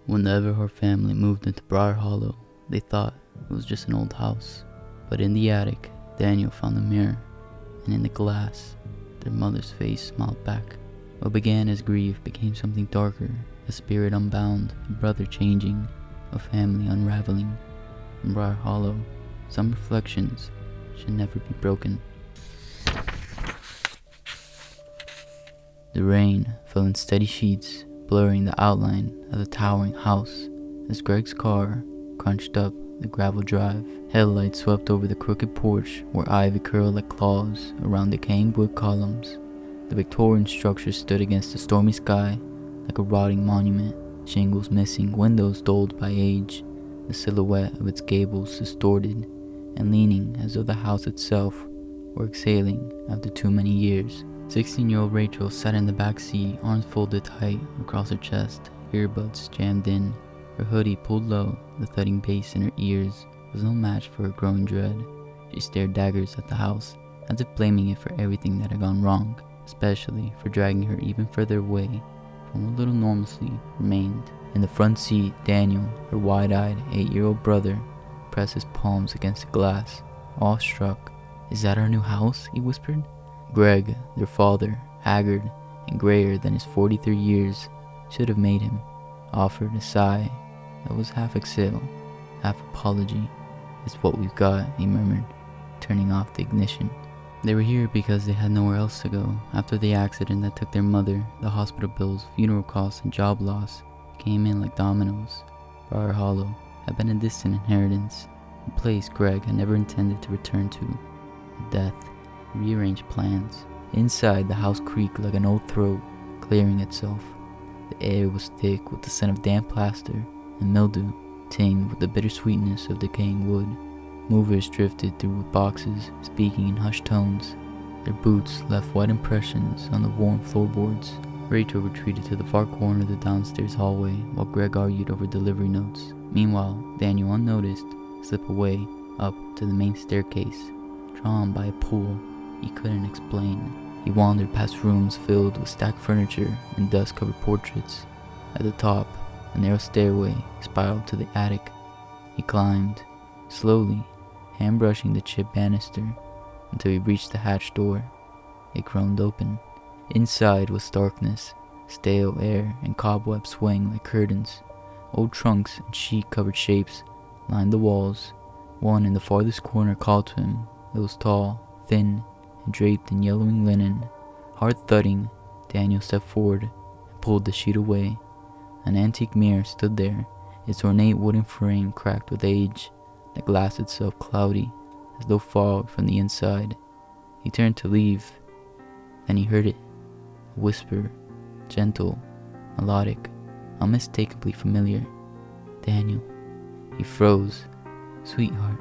When the Everhart family moved into Briar Hollow, they thought it was just an old house. But in the attic, Daniel found a mirror, and in the glass, their mother's face smiled back. What began as grief became something darker, a spirit unbound, a brother changing, a family unraveling. From Briar Hollow, some reflections should never be broken. The rain fell in steady sheets, blurring the outline of the towering house as Greg's car crunched up the gravel drive. Headlights swept over the crooked porch where ivy curled like claws around decaying wood columns. The Victorian structure stood against the stormy sky like a rotting monument, shingles missing, windows dulled by age, the silhouette of its gables distorted and leaning as though the house itself were exhaling after too many years. 16-year-old Rachel sat in the back seat, arms folded tight across her chest, earbuds jammed in, her hoodie pulled low. The thudding bass in her ears was no match for her growing dread. She stared daggers at the house, as if blaming it for everything that had gone wrong, especially for dragging her even further away from what little normalcy remained. In the front seat, Daniel, her wide-eyed 8-year-old brother, pressed his palms against the glass, awestruck. "Is that our new house?" he whispered. Greg, their father, haggard and grayer than his 43 years should have made him, offered a sigh that was half exhale, half apology. "It's what we've got," he murmured, turning off the ignition. They were here because they had nowhere else to go. After the accident that took their mother, the hospital bills, funeral costs, and job loss came in like dominoes. Briar Hollow had been a distant inheritance, a place Greg had never intended to return to. Death rearranged plans. Inside, the house creaked like an old throat, clearing itself. The air was thick with the scent of damp plaster and mildew, tinged with the bittersweetness of decaying wood. Movers drifted through with boxes, speaking in hushed tones. Their boots left wet impressions on the worn floorboards. Rachel retreated to the far corner of the downstairs hallway while Greg argued over delivery notes. Meanwhile, Daniel, unnoticed, slipped away up to the main staircase, drawn by a pull he couldn't explain. He wandered past rooms filled with stacked furniture and dust-covered portraits. At the top, a narrow stairway spiraled to the attic. He climbed, slowly, hand-brushing the chipped banister, until he reached the hatched door. It groaned open. Inside was darkness, stale air and cobwebs swaying like curtains. Old trunks and sheet-covered shapes lined the walls. One in the farthest corner called to him. It was tall, thin, and draped in yellowing linen. Hard thudding, Daniel stepped forward and pulled the sheet away. An antique mirror stood there, its ornate wooden frame cracked with age, the glass itself cloudy, as though fogged from the inside. He turned to leave, then he heard it, a whisper, gentle, melodic, unmistakably familiar. "Daniel." He froze. "Sweetheart."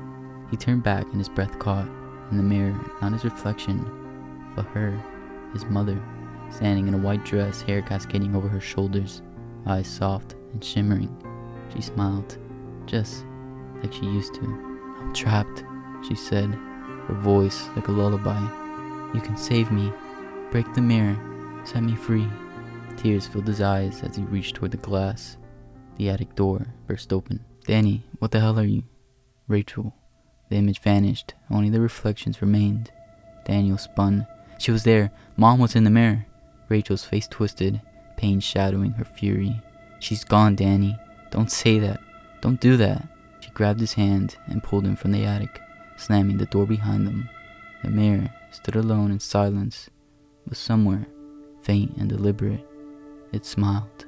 He turned back and his breath caught. In the mirror, not his reflection, but her, his mother, standing in a white dress, hair cascading over her shoulders, eyes soft and shimmering. She smiled, just like she used to. "I'm trapped," she said, her voice like a lullaby. "You can save me. Break the mirror. Set me free." Tears filled his eyes as he reached toward the glass. The attic door burst open. "Danny, what the hell are you?" "Rachel." The image vanished, only the reflections remained. Daniel spun. She was there. Mom was in the mirror. Rachel's face twisted, pain shadowing her fury. "She's gone, Danny. Don't say that. Don't do that." She grabbed his hand and pulled him from the attic, slamming the door behind them. The mirror stood alone in silence, but somewhere, faint and deliberate, it smiled.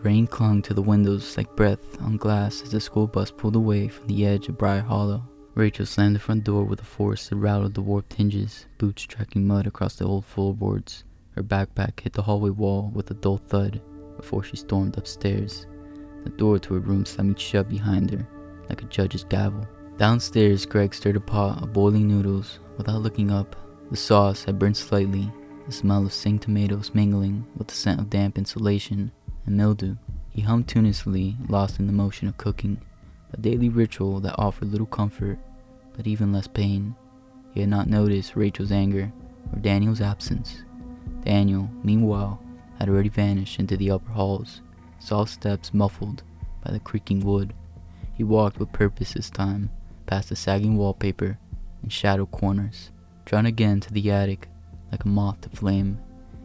Rain clung to the windows like breath on glass as the school bus pulled away from the edge of Briar Hollow. Rachel slammed the front door with a force that rattled the warped hinges, boots tracking mud across the old floorboards. Her backpack hit the hallway wall with a dull thud before she stormed upstairs. The door to her room slammed shut behind her, like a judge's gavel. Downstairs, Greg stirred a pot of boiling noodles without looking up. The sauce had burned slightly, the smell of singed tomatoes mingling with the scent of damp insulation and mildew. He hummed tunelessly, lost in the motion of cooking, a daily ritual that offered little comfort, but even less pain. He had not noticed Rachel's anger or Daniel's absence. Daniel, meanwhile, had already vanished into the upper halls, soft steps muffled by the creaking wood. He walked with purpose this time, past the sagging wallpaper and shadow corners, drawn again to the attic like a moth to flame.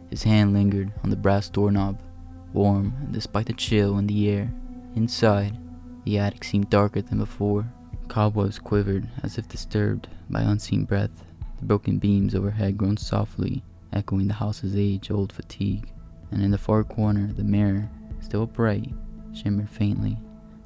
His hand lingered on the brass doorknob, warm despite the chill in the air. Inside, the attic seemed darker than before. Cobwebs quivered as if disturbed by unseen breath, the broken beams overhead groaned softly, echoing the house's age-old fatigue. And in the far corner, the mirror, still bright, shimmered faintly,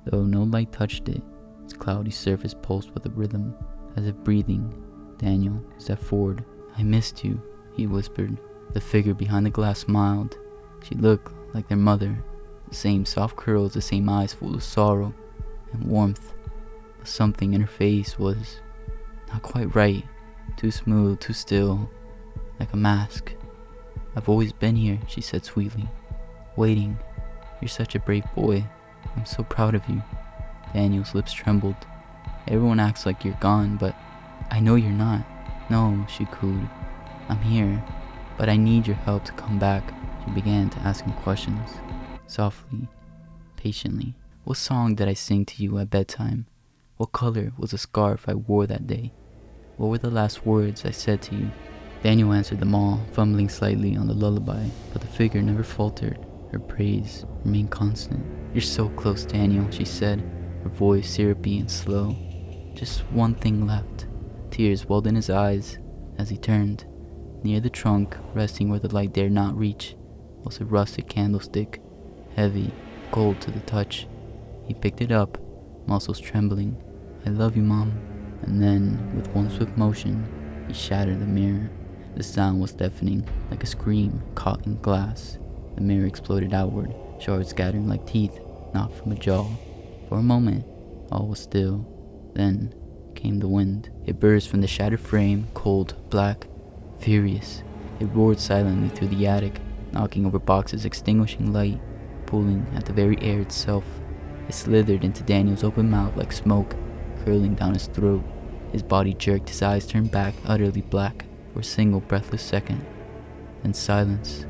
though no light touched it. Its cloudy surface pulsed with a rhythm, as if breathing. Daniel stepped forward. "I missed you," he whispered. The figure behind the glass smiled. She looked like their mother, the same soft curls, the same eyes full of sorrow and warmth. But something in her face was not quite right, too smooth, too still, like a mask. "I've always been here," she said sweetly, "waiting. You're such a brave boy. I'm so proud of you." Daniel's lips trembled. "Everyone acts like you're gone, but I know you're not." "No," she cooed. "I'm here, but I need your help to come back." She began to ask him questions, softly, patiently. "What song did I sing to you at bedtime? What color was the scarf I wore that day? What were the last words I said to you?" Daniel answered them all, fumbling slightly on the lullaby, but the figure never faltered. Her praise remained constant. "You're so close, Daniel," she said, her voice syrupy and slow. "Just one thing left." Tears welled in his eyes as he turned. Near the trunk, resting where the light dared not reach, was a rusted candlestick, heavy, cold to the touch. He picked it up, muscles trembling. "I love you, Mom." And then, with one swift motion, he shattered the mirror. The sound was deafening, like a scream caught in glass. The mirror exploded outward, shards scattering like teeth knocked from a jaw. For a moment, all was still. Then came the wind. It burst from the shattered frame, cold, black, furious. It roared silently through the attic, knocking over boxes, extinguishing light, pulling at the very air itself. It slithered into Daniel's open mouth like smoke, curling down his throat. His body jerked, his eyes turned back, utterly black, for a single breathless second. Then silence.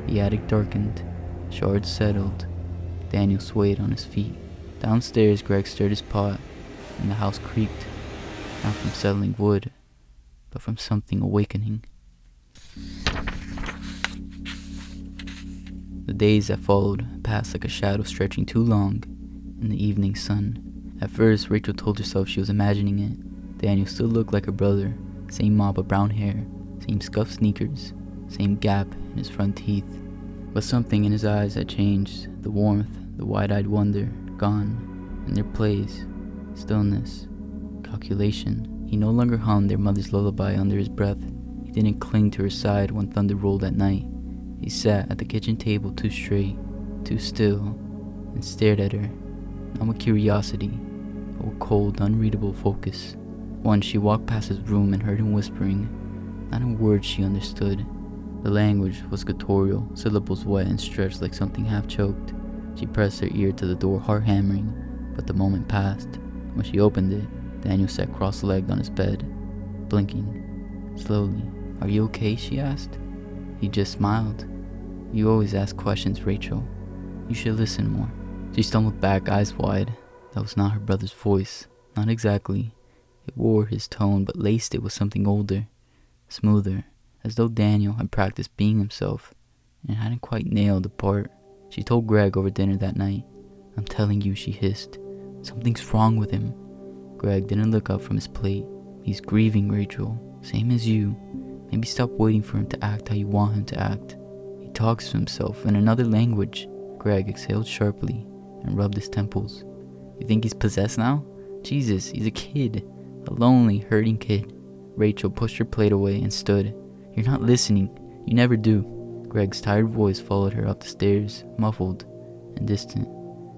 The attic darkened, shards settled. Daniel swayed on his feet. Downstairs, Greg stirred his pot, and the house creaked, not from settling wood, but from something awakening. The days that followed passed like a shadow stretching too long in the evening sun. At first, Rachel told herself she was imagining it. Daniel still looked like her brother, same mop of brown hair, same scuffed sneakers, same gap in his front teeth. But something in his eyes had changed. The warmth, the wide-eyed wonder, gone. In their place, stillness, calculation. He no longer hummed their mother's lullaby under his breath. He didn't cling to her side when thunder rolled at night. He sat at the kitchen table too straight, too still, and stared at her, not with curiosity, but with cold, unreadable focus. Once she walked past his room and heard him whispering, not in words she understood. The language was guttural, syllables wet and stretched like something half-choked. She pressed her ear to the door, heart hammering, but the moment passed. When she opened it, Daniel sat cross-legged on his bed, blinking, slowly. "Are you okay?" she asked. He just smiled. "You always ask questions, Rachel. You should listen more." She stumbled back, eyes wide. That was not her brother's voice. Not exactly. It wore his tone, but laced it with something older, smoother, as though Daniel had practiced being himself and hadn't quite nailed the part. She told Greg over dinner that night. "I'm telling you," she hissed. "Something's wrong with him." Greg didn't look up from his plate. "He's grieving, Rachel. Same as you. Maybe stop waiting for him to act how you want him to act. He talks to himself in another language." Greg exhaled sharply and rubbed his temples. "You think he's possessed now? Jesus, he's a kid. A lonely, hurting kid." Rachel pushed her plate away and stood. "You're not listening. You never do." Greg's tired voice followed her up the stairs, muffled and distant.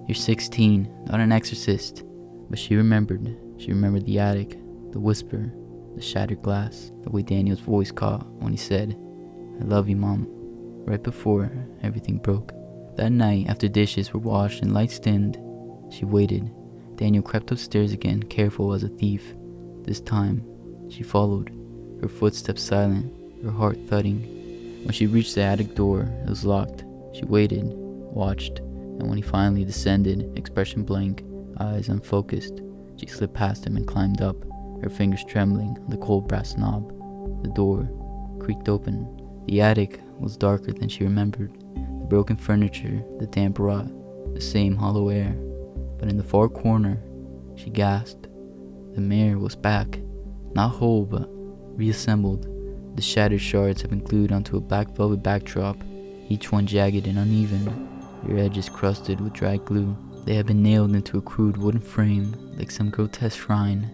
"You're 16, not an exorcist." But she remembered. She remembered the attic, the whisper, the shattered glass, the way Daniel's voice caught when he said, "I love you, Mom," right before everything broke. That night, after dishes were washed and lights dimmed, she waited. Daniel crept upstairs again, careful as a thief. This time, she followed, her footsteps silent, her heart thudding. When she reached the attic door, it was locked. She waited, watched, and when he finally descended, expression blank, eyes unfocused, she slipped past him and climbed up, her fingers trembling on the cold brass knob. The door creaked open. The attic was darker than she remembered. The broken furniture, the damp rot, the same hollow air. But in the far corner, she gasped. The mirror was back, not whole but reassembled. The shattered shards had been glued onto a black velvet backdrop, each one jagged and uneven, their edges crusted with dry glue. They had been nailed into a crude wooden frame, like some grotesque shrine.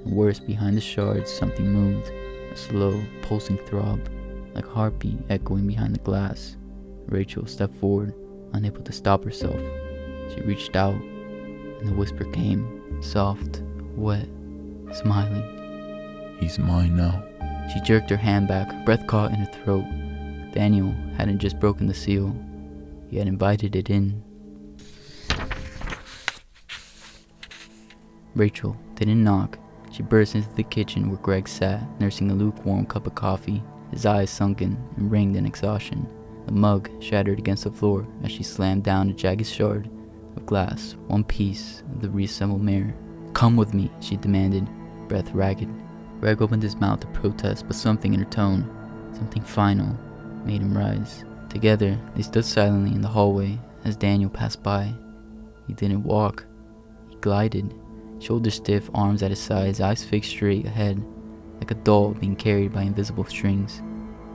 And worse, behind the shards, something moved, a slow, pulsing throb, like a heartbeat echoing behind the glass. Rachel stepped forward, unable to stop herself. She reached out, and the whisper came, soft, wet, smiling. He's mine now. She jerked her hand back, breath caught in her throat. Daniel hadn't just broken the seal, he had invited it in. Rachel didn't knock. She burst into the kitchen where Greg sat, nursing a lukewarm cup of coffee, his eyes sunken and ringed in exhaustion. The mug shattered against the floor as she slammed down a jagged shard of glass, one piece of the reassembled mirror. "Come with me," she demanded, breath ragged. Greg opened his mouth to protest, but something in her tone, something final, made him rise. Together, they stood silently in the hallway as Daniel passed by. He didn't walk. He glided, shoulders stiff, arms at his sides, eyes fixed straight ahead, like a doll being carried by invisible strings.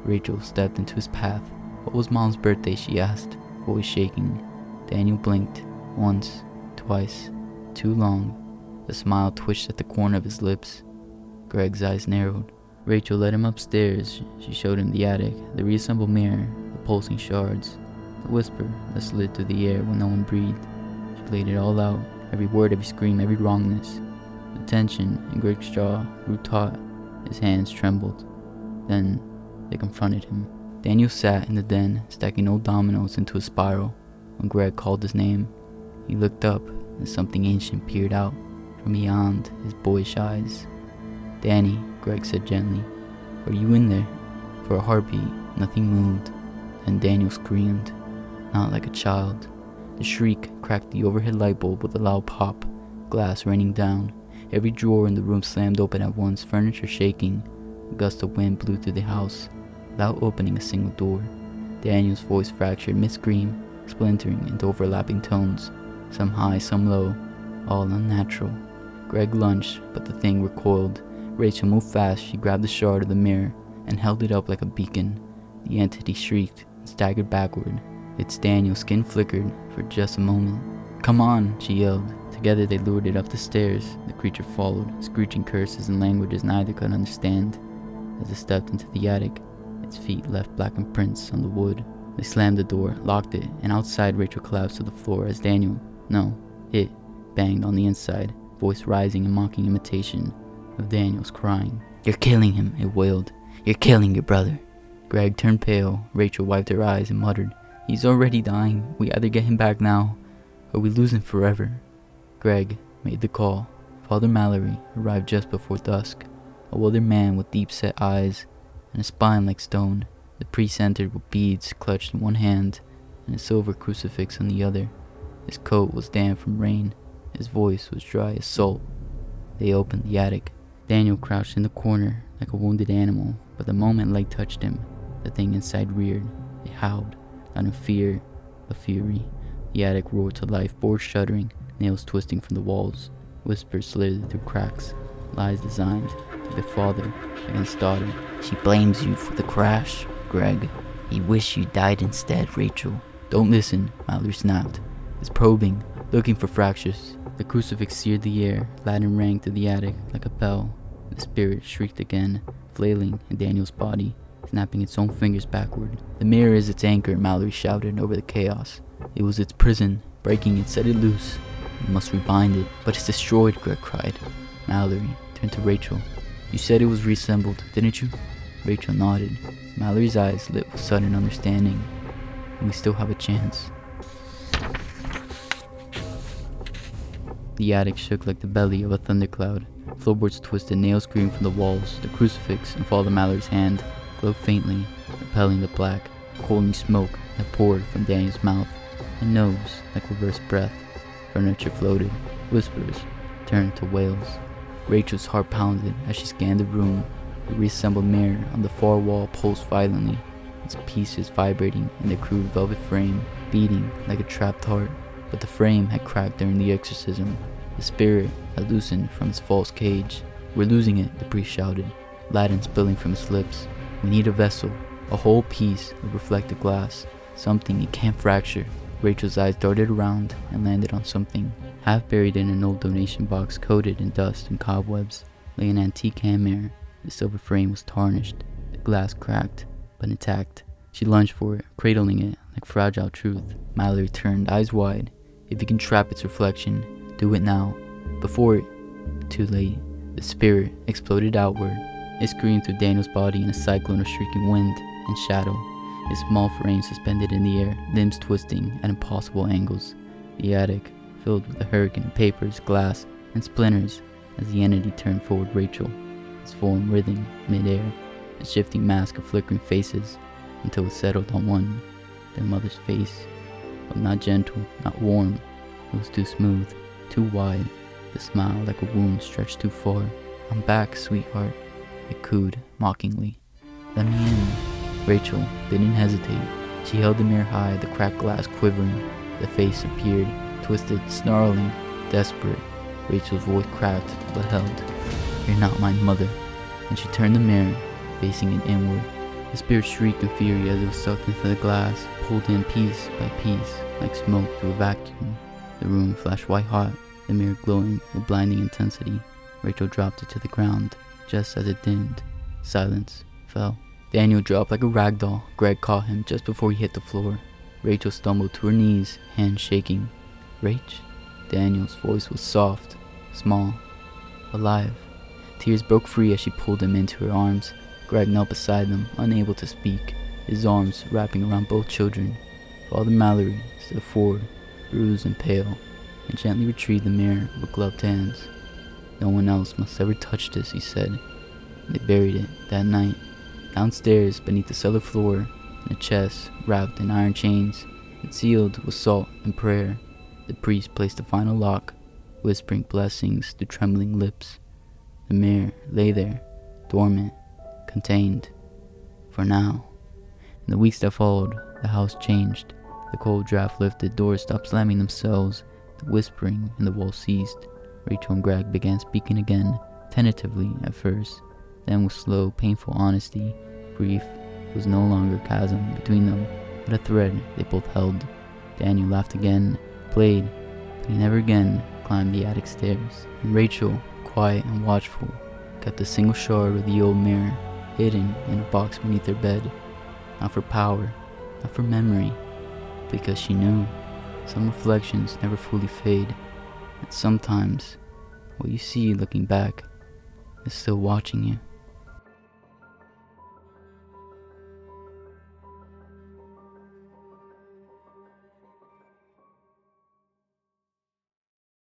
Rachel stepped into his path. "What was Mom's birthday?" she asked, voice shaking. Daniel blinked, once, twice, too long. The smile twitched at the corner of his lips. Greg's eyes narrowed. Rachel led him upstairs. She showed him the attic, the reassembled mirror, the pulsing shards, the whisper that slid through the air when no one breathed. She laid it all out, every word, every scream, every wrongness. The tension in Greg's jaw grew taut. His hands trembled. Then they confronted him. Daniel sat in the den, stacking old dominoes into a spiral. When Greg called his name, he looked up and something ancient peered out from beyond his boyish eyes. "Danny," Greg said gently, "are you in there?" For a heartbeat, nothing moved. Then Daniel screamed, not like a child. The shriek cracked the overhead light bulb with a loud pop, glass raining down. Every drawer in the room slammed open at once, furniture shaking. A gust of wind blew through the house, without opening a single door. Daniel's voice fractured mid-scream, splintering into overlapping tones, some high, some low, all unnatural. Greg lunged, but the thing recoiled. Rachel moved fast. She grabbed the shard of the mirror and held it up like a beacon. The entity shrieked and staggered backward. Its Daniel's skin flickered for just a moment. "Come on," she yelled. Together they lured it up the stairs. The creature followed, screeching curses in languages neither could understand. As it stepped into the attic, its feet left blackened prints on the wood. They slammed the door, locked it, and outside Rachel collapsed to the floor as it banged on the inside, voice rising in mocking imitation of Daniel's crying. "You're killing him," it wailed. "You're killing your brother." Greg turned pale. Rachel wiped her eyes and muttered, "He's already dying. We either get him back now, or we lose him forever." Greg made the call. Father Mallory arrived just before dusk, a withered man with deep-set eyes and a spine like stone. The priest entered with beads clutched in one hand and a silver crucifix in the other. His coat was damp from rain. His voice was dry as salt. They opened the attic. Daniel crouched in the corner like a wounded animal, but the moment light touched him, the thing inside reared. It howled, not in fear, but fury. The attic roared to life, boards shuddering, nails twisting from the walls. Whispers slithered through cracks, lies designed to pit father against daughter. "She blames you for the crash, Greg. He wished you died instead, Rachel." "Don't listen," Mallory snapped. It's probing, looking for fractures. The crucifix seared the air. Latin rang through the attic like a bell. The spirit shrieked again, flailing in Daniel's body, snapping its own fingers backward. "The mirror is its anchor," Mallory shouted over the chaos. "It was its prison. Breaking it set it loose. We must rebind it." "But it's destroyed," Greg cried. Mallory turned to Rachel. "You said it was reassembled, didn't you?" Rachel nodded. Mallory's eyes lit with sudden understanding. "And we still have a chance." The attic shook like the belly of a thundercloud. Floorboards twisted, nails screamed from the walls. The crucifix in Father Mallory's hand glowed faintly, repelling the black, coaling smoke that poured from Daniel's mouth and nose like reverse breath. Furniture floated, whispers turned to wails. Rachel's heart pounded as she scanned the room. The reassembled mirror on the far wall pulsed violently, its pieces vibrating in the crude velvet frame, beating like a trapped heart. But the frame had cracked during the exorcism. The spirit had loosened from its false cage. "We're losing it," the priest shouted, Latin spilling from his lips. "We need a vessel, a whole piece of reflective glass, something it can't fracture." Rachel's eyes darted around and landed on something. Half buried in an old donation box coated in dust and cobwebs lay an antique hand mirror. The silver frame was tarnished, the glass cracked, but intact. She lunged for it, cradling it like fragile truth. Mallory turned, eyes wide. "If you can trap its reflection, do it now, before it..." Too late. The spirit exploded outward. It screamed through Daniel's body in a cyclone of shrieking wind and shadow. His small frame suspended in the air, limbs twisting at impossible angles. The attic filled with a hurricane of papers, glass, and splinters as the entity turned forward Rachel, its form writhing mid-air, a shifting mask of flickering faces, until it settled on one, their mother's face. But not gentle, not warm. It was too smooth, too wide, the smile like a wound stretched too far. "I'm back, sweetheart," it cooed mockingly. "Let me in." Rachel didn't hesitate. She held the mirror high, the cracked glass quivering. The face appeared, twisted, snarling, desperate. Rachel's voice cracked but held. "You're not my mother." And she turned the mirror, facing it inward. The spirit shrieked in fury as it was sucked into the glass, pulled in piece by piece, like smoke through a vacuum. The room flashed white hot, the mirror glowing with blinding intensity. Rachel dropped it to the ground. Just as it dimmed, silence fell. Daniel dropped like a rag doll. Greg caught him just before he hit the floor. Rachel stumbled to her knees, hands shaking. "Rach?" Daniel's voice was soft, small, alive. Tears broke free as she pulled him into her arms. Greg knelt beside them, unable to speak, his arms wrapping around both children. Father Mallory stood forward, bruised and pale, and gently retrieved the mirror with gloved hands. "No one else must ever touch this," he said. They buried it that night, downstairs beneath the cellar floor, in a chest wrapped in iron chains and sealed with salt and prayer. The priest placed the final lock, whispering blessings through trembling lips. The mirror lay there, dormant, contained, for now. In the weeks that followed, the house changed. The cold draft lifted, doors stopped slamming themselves, the whispering in the walls ceased. Rachel and Greg began speaking again, tentatively at first, then with slow, painful honesty. Grief was no longer a chasm between them, but a thread they both held. Daniel laughed again, played, but he never again climbed the attic stairs. And Rachel, quiet and watchful, kept a single shard of the old mirror hidden in a box beneath her bed. Not for power, not for memory, because she knew some reflections never fully fade, and sometimes what you see looking back is still watching you.